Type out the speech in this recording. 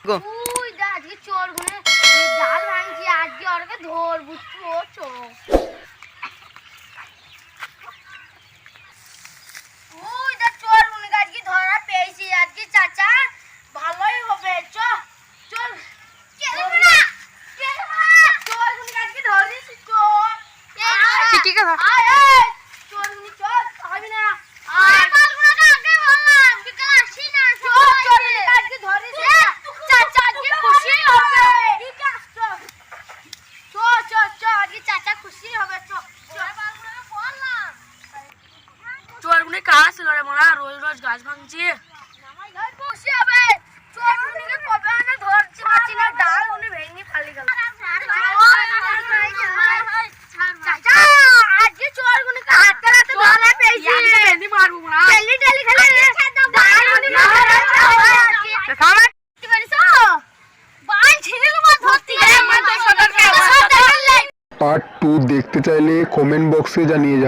ওই দা আজকে চোর গুনে জাল ভাঙছি আজকে ওরকে ধরবো চোর ওই দা চোর গুনে আজকে ধরা পেয়েছি আজকে চাচা ভালোই হবে চল চল চোর গুনে আজকে ধরিস চোর ঠিক আছে চোর গুনে চল হবে না আয় বলগুলো আগে বললাম বিকাল আসি না চোর গুনে আজকে ধরিস চাচা আজকে খুশি হবে ঠিক আছে চল আজকে চাচা খুশি হবে চল বলগুলো বললাম চোর গুনে কাজ ছিল রে মোরা রোজ রোজ গাছ ভাঙছি নামাই ঘর খুশি হবে চোর গুনে কবে না ধরছি মাছি না ডাল গুনে ভেঙে ফালি গেল চাচা আজকে চোর গুনে হাতে হাতে ধরা পেয়েছি বেঁধে মারবো মোরা টেলি খেলে ডাল গুনে খাবার কি করিস বাল ছিঁড়ে নেবো ধরতে গেলে পার্ট 2 দেখতে চাইলে কমেন্ট বক্সে জানিয়ে যান।